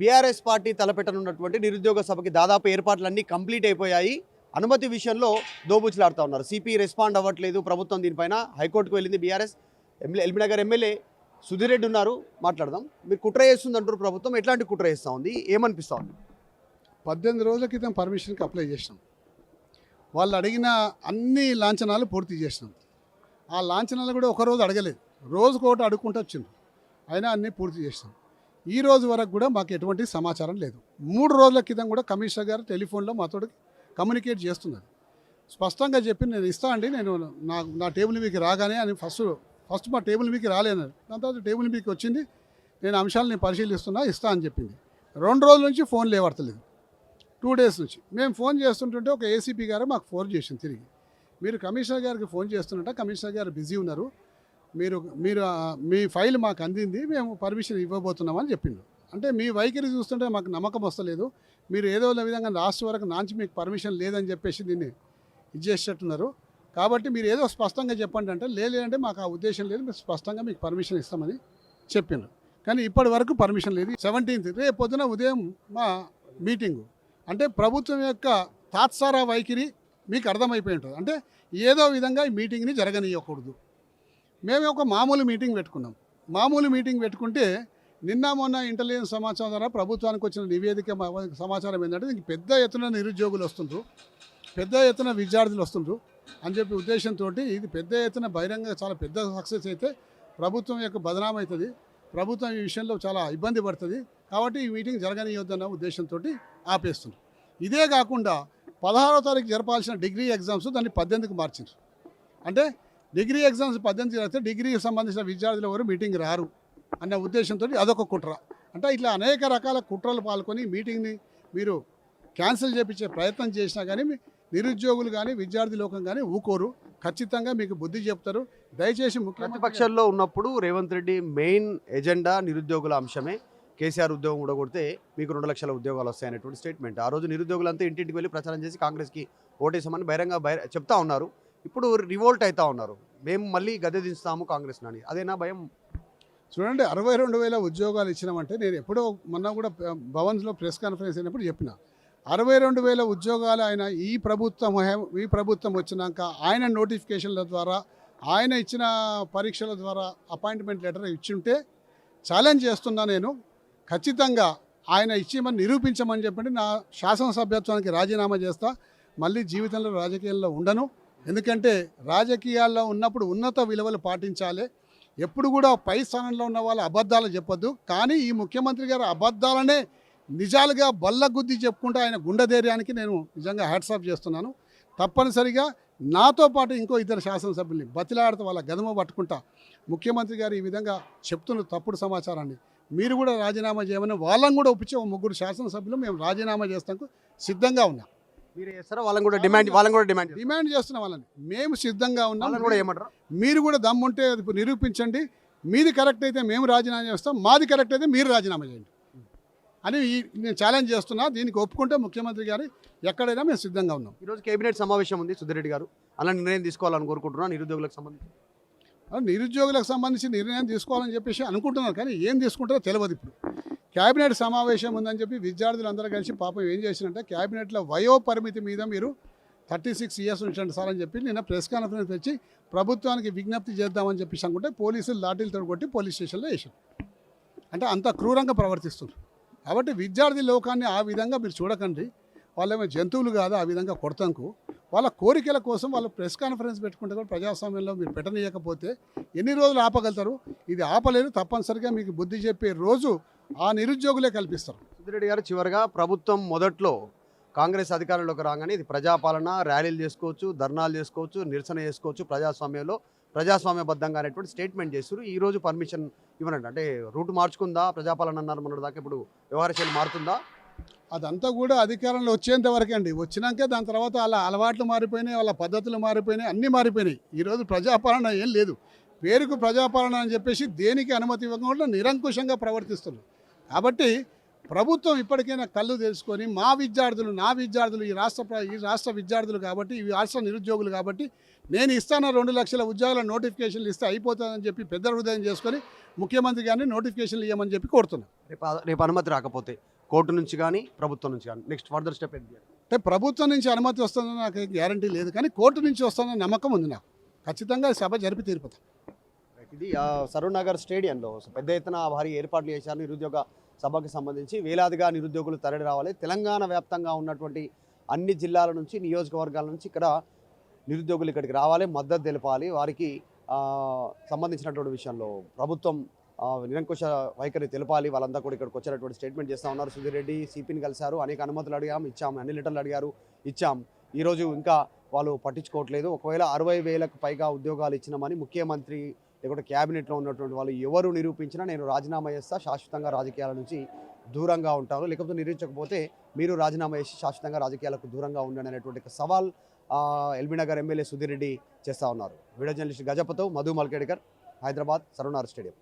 BRS party తలపెట్టనున్నటువంటి నిరుద్యోగ సభకి దాదాపు ఏర్పాట్లన్నీ కంప్లీట్ అయిపోయాయి. అనుమతి విషయంలో దోబుచ్చులాడుతూ ఉన్నారు. సిపి రెస్పాండ్ అవ్వట్లేదు ప్రభుత్వం దీనిపైన. హైకోర్టుకు వెళ్ళింది బీఆర్ఎస్. ఎల్బీనగర్ ఎమ్మెల్యే సుధీర్ రెడ్డి ఉన్నారు, మాట్లాడదాం. మీరు కుట్ర చేస్తుంది అంటారు ప్రభుత్వం, ఎట్లాంటి కుట్ర చేస్తూ ఉంది, ఏమనిపిస్తూ ఉంది? 18 రోజుల క్రితం పర్మిషన్కి అప్లై చేసినాం. వాళ్ళు అడిగిన అన్ని లాంఛనాలు పూర్తి చేసినాం. ఆ లాంఛనాలు కూడా ఒకరోజు అడగలేదు, రోజుకోటి అడుక్కుంటూ వచ్చిండ్రు. అయినా అన్నీ పూర్తి చేసినాం. ఈ రోజు వరకు కూడా మాకు ఎటువంటి సమాచారం లేదు. 3 రోజుల క్రితం కూడా కమిషనర్ గారు టెలిఫోన్లో మాతో కమ్యూనికేట్ చేస్తున్నారు. స్పష్టంగా చెప్పి నేను ఇస్తా అండి, నేను నా టేబుల్ మీకు రాగానే అని ఫస్ట్ మా టేబుల్ మీకు రాలేన్నారు. దాని తర్వాత టేబుల్ మీకు వచ్చింది, నేను అంశాలను పరిశీలిస్తున్నా, ఇస్తా అని చెప్పింది. 2 రోజుల నుంచి ఫోన్ లేవర్తలేదు. 2 డేస్ నుంచి మేము ఫోన్ చేస్తుంటుంటే ఒక ఏసీపీ గారు మాకు ఫోన్ చేసింది తిరిగి, మీరు కమిషనర్ గారికి ఫోన్ చేస్తున్నట్ట, కమిషనర్ గారు బిజీ ఉన్నారు, మీరు మీ ఫైల్ మాకు అందింది, మేము పర్మిషన్ ఇవ్వబోతున్నామని చెప్పిండు. అంటే మీ వైఖరి చూస్తుంటే మాకు నమ్మకం వస్తలేదు, మీరు ఏదో విధంగా లాస్ట్ వరకు నాంచి మీకు పర్మిషన్ లేదని చెప్పేసి దీన్ని ఇచ్చేసేట్టున్నారు. కాబట్టి మీరు ఏదో స్పష్టంగా చెప్పండి అంటే, లేదంటే మాకు ఆ ఉద్దేశం లేదు, మీరు స్పష్టంగా మీకు పర్మిషన్ ఇస్తామని చెప్పిండ్రు. కానీ ఇప్పటి వరకు పర్మిషన్ లేదు. 17th రేపు పొద్దున ఉదయం మా మీటింగు. అంటే ప్రభుత్వం యొక్క తాత్సార వైఖరి మీకు అర్థమైపోయి ఉంటుంది. అంటే ఏదో విధంగా ఈ మీటింగ్ని జరగనీయకూడదు. మేము ఒక మామూలు మీటింగ్ పెట్టుకున్నాం. మామూలు మీటింగ్ పెట్టుకుంటే నిన్న మొన్న ఇంటెలిజెన్స్ సమాచారం ద్వారా ప్రభుత్వానికి వచ్చిన నివేదిక సమాచారం ఏంటంటే దీనికి పెద్ద ఎత్తున నిరుద్యోగులు వస్తుండ్రు, పెద్ద ఎత్తున విద్యార్థులు వస్తుండ్రు అని చెప్పి ఉద్దేశంతో ఇది పెద్ద ఎత్తున బహిరంగ చాలా పెద్ద సక్సెస్ అయితే ప్రభుత్వం యొక్క బదనాం అవుతుంది, ప్రభుత్వం ఈ విషయంలో చాలా ఇబ్బంది పడుతుంది, కాబట్టి ఈ మీటింగ్ జరగనీయొద్దన్న ఉద్దేశంతో ఆపేస్తున్నారు. ఇదే కాకుండా 16వ తారీఖు జరపాల్సిన డిగ్రీ ఎగ్జామ్స్ దాన్ని 18కి మార్చారు. అంటే డిగ్రీ ఎగ్జామ్స్ 18 జరిగితే డిగ్రీకి సంబంధించిన విద్యార్థులు ఎవరు మీటింగ్ రారు అన్న ఉద్దేశంతో అదొక కుట్ర. అంటే ఇట్లా అనేక రకాల కుట్రలు పాల్గొని మీటింగ్ని మీరు క్యాన్సిల్ చేయించే ప్రయత్నం చేసినా కానీ నిరుద్యోగులు కానీ విద్యార్థి లోకం కానీ ఊకోరు, ఖచ్చితంగా మీకు బుద్ధి చెప్తారు. దయచేసి ప్రతిపక్షంలో ఉన్నప్పుడు రేవంత్ రెడ్డి మెయిన్ ఎజెండా నిరుద్యోగుల అంశమే. కేసీఆర్ ఉద్యోగం కూడా కొడితే మీకు 2 లక్షల ఉద్యోగాలు వస్తాయనేటువంటి స్టేట్మెంట్. ఆ రోజు నిరుద్యోగులంతా ఇంటింటికి వెళ్ళి ప్రచారం చేసి కాంగ్రెస్కి ఓటేసామని బహిరంగ చెప్తా ఉన్నారు. ఇప్పుడు రివోల్ట్ అవుతా ఉన్నారు, మేము మళ్ళీ గద్దె దించుతాము కాంగ్రెస్ అని. అదేనా భయం? చూడండి, 62,000 ఉద్యోగాలు ఇచ్చినామంటే నేను ఎప్పుడో మొన్న కూడా భవన్స్లో ప్రెస్ కాన్ఫరెన్స్ అయినప్పుడు చెప్పిన, 62,000 ఉద్యోగాలు ఆయన ఈ ప్రభుత్వం వచ్చినాక ఆయన నోటిఫికేషన్ల ద్వారా ఆయన ఇచ్చిన పరీక్షల ద్వారా అపాయింట్మెంట్ లెటర్ ఇచ్చుంటే ఛాలెంజ్ చేస్తున్నా నేను, ఖచ్చితంగా ఆయన ఇచ్చేమని నిరూపించమని చెప్పండి, నా శాసనసభ్యత్వానికి రాజీనామా చేస్తా, మళ్ళీ జీవితంలో రాజకీయాల్లో ఉండను. ఎందుకంటే రాజకీయాల్లో ఉన్నప్పుడు ఉన్నత విలువలు పాటించాలి. ఎప్పుడు కూడా పై స్థానంలో ఉన్న వాళ్ళు అబద్ధాలు చెప్పొద్దు. కానీ ఈ ముఖ్యమంత్రి గారు అబద్ధాలనే నిజాలుగా బల్లగుద్ది చెప్పుకుంటే ఆయన గుండె ధైర్యానికి నేను నిజంగా హ్యాట్స్ ఆఫ్ చేస్తున్నాను. తప్పనిసరిగా నాతో పాటు ఇంకో 2 శాసనసభ్యుల్ని బతిలాడుతూ వాళ్ళ గదమ పట్టుకుంటా, ముఖ్యమంత్రి గారు ఈ విధంగా చెప్తున్న తప్పుడు సమాచారాన్ని మీరు కూడా రాజీనామా చేయమని వాళ్ళని కూడా ఒప్పించే 3 శాసనసభ్యులు మేము రాజీనామా చేస్తానికి సిద్ధంగా ఉన్నాం. మీరు చేస్తారా? వాళ్ళని కూడా డిమాండ్ చేస్తున్న వాళ్ళని మేము సిద్ధంగా ఉన్నాం. కూడా ఏమంటారు? మీరు కూడా దమ్ముంటే అది నిరూపించండి, మీది కరెక్ట్ అయితే మేము రాజీనామా చేస్తాం, మాది కరెక్ట్ అయితే మీరు రాజీనామా చేయండి అని నేను ఛాలెంజ్ చేస్తున్నా. దీనికి ఒప్పుకుంటే ముఖ్యమంత్రి గారు ఎక్కడైనా మేము సిద్ధంగా ఉన్నాం. ఈరోజు కేబినెట్ సమావేశం ఉంది, సుధీర్ రెడ్డి గారు అలా నిర్ణయం తీసుకోవాలని కోరుకుంటున్నాను. నిరుద్యోగులకు సంబంధించి నిర్ణయం తీసుకోవాలని చెప్పేసి అనుకుంటున్నారు, కానీ ఏం తీసుకుంటారో తెలియదు. ఇప్పుడు క్యాబినెట్ సమావేశం ఉందని చెప్పి విద్యార్థులందరూ కలిసి పాపం ఏం చేసినంటే, క్యాబినెట్లో వయో పరిమితి మీద మీరు 36 ఇయర్స్ ఉంచండి సార్ అని చెప్పి నిన్న ప్రెస్ కాన్ఫరెన్స్ వచ్చి ప్రభుత్వానికి విజ్ఞప్తి చేద్దామని చెప్పేసి అనుకుంటే పోలీసులు లాఠీలతో కొట్టి పోలీస్ స్టేషన్లో వేసారు. అంటే అంత క్రూరంగా ప్రవర్తిస్తున్నారు. కాబట్టి విద్యార్థి లోకాన్ని ఆ విధంగా మీరు చూడకండి, వాళ్ళేమో జంతువులు కాదు ఆ విధంగా కొడతానికి. వాళ్ళ కోరికల కోసం వాళ్ళు ప్రెస్ కాన్ఫరెన్స్ పెట్టుకుంటే కూడా ప్రజాస్వామ్యంలో మీరు పెట్టనీయకపోతే ఎన్ని రోజులు ఆపగలుగుతారు? ఇది ఆపలేరు. తప్పనిసరిగా మీకు బుద్ధి చెప్పే రోజు ఆ నిరుద్యోగులే కల్పిస్తారు. సుధీర్ రెడ్డి గారు, చివరిగా ప్రభుత్వం మొదట్లో కాంగ్రెస్ అధికారంలోకి రాగానే ఇది ప్రజాపాలన, ర్యాలీలు చేసుకోవచ్చు, ధర్నాలు చేసుకోవచ్చు, నిరసన చేసుకోవచ్చు, ప్రజాస్వామ్యబద్ధంగా అనేటువంటి స్టేట్మెంట్ చేస్తారు. ఈ రోజు పర్మిషన్ ఇవ్వనండి, అంటే రూట్ మార్చుకుందా ప్రజాపాలన అన్నారు మొన్నటి దాకా, ఇప్పుడు వ్యవహారశైలి మారుతుందా? అదంతా కూడా అధికారంలో వచ్చేంత వరకే అండి. వచ్చినాకే దాని తర్వాత వాళ్ళ అలవాట్లు మారిపోయినాయి, వాళ్ళ పద్ధతులు మారిపోయినాయి, అన్నీ మారిపోయినాయి. ఈరోజు ప్రజాపాలన ఏం లేదు, పేరుకు ప్రజాపాలన అని చెప్పేసి దేనికి అనుమతి ఇవ్వకుండా నిరంకుశంగా ప్రవర్తిస్తున్నారు. కాబట్టి ప్రభుత్వం ఇప్పటికైనా కళ్ళు తెలుసుకొని మా విద్యార్థులు నా విద్యార్థులు ఈ రాష్ట్ర విద్యార్థులు కాబట్టి ఈ రాష్ట్ర నిరుద్యోగులు కాబట్టి నేను ఇస్తాను 2 లక్షల ఉద్యోగాల నోటిఫికేషన్లు ఇస్తే అయిపోతుందని చెప్పి పెద్ద హృదయం చేసుకొని ముఖ్యమంత్రి గారిని నోటిఫికేషన్లు ఇవ్వమని చెప్పి కోరుతున్నాను. రేపు అనుమతి రాకపోతే కోర్టు నుంచి కానీ ప్రభుత్వం నుంచి కానీ నెక్స్ట్ ఫర్దర్ స్టెప్ ఏంటి? అంటే ప్రభుత్వం నుంచి అనుమతి వస్తుందని నాకు గ్యారంటీ లేదు, కానీ కోర్టు నుంచి వస్తుందని నమ్మకం ఉంది నాకు. ఖచ్చితంగా సభ జరిపి తీరుపుతాం. ఇది సరూర్ నగర్ స్టేడియంలో పెద్ద ఎత్తున భారీ ఏర్పాట్లు చేశారు. నిరుద్యోగ సభకు సంబంధించి వేలాదిగా నిరుద్యోగులు తరలి రావాలి. తెలంగాణ వ్యాప్తంగా ఉన్నటువంటి అన్ని జిల్లాల నుంచి నియోజకవర్గాల నుంచి ఇక్కడ నిరుద్యోగులు ఇక్కడికి రావాలి, మద్దతు తెలపాలి. వారికి సంబంధించినటువంటి విషయంలో ప్రభుత్వం నిరంకుశ వైఖరి తెలపాలి. వాళ్ళంతా కూడా ఇక్కడికి వచ్చినటువంటి స్టేట్మెంట్ చేస్తూ ఉన్నారు. సుధీర్ రెడ్డి సిపిని కలిశారు, అనేక అనుమతులు ఇచ్చాం, అన్ని లెటర్లు అడిగారు, ఇచ్చాం. ఈరోజు ఇంకా వాళ్ళు పట్టించుకోవట్లేదు. ఒకవేళ 60,000కు పైగా ఉద్యోగాలు ఇచ్చినామని ముఖ్యమంత్రి లేకుంటే క్యాబినెట్లో ఉన్నటువంటి వాళ్ళు ఎవరు నిరూపించినా నేను రాజీనామా చేస్తా, శాశ్వతంగా రాజకీయాల నుంచి దూరంగా ఉంటాను, లేకపోతే నిరూపించకపోతే మీరు రాజీనామా చేసి శాశ్వతంగా రాజకీయాలకు దూరంగా ఉండండి అనేటువంటి సవాల్ ఎల్బీనగర్ ఎమ్మెల్యే సుధీర్ రెడ్డి చేస్తూ ఉన్నారు. వీడియో జర్నలిస్ట్ గజపతో మధు మల్కేడ్కర్, హైదరాబాద్, సరూర్ నగర్ స్టేడియం.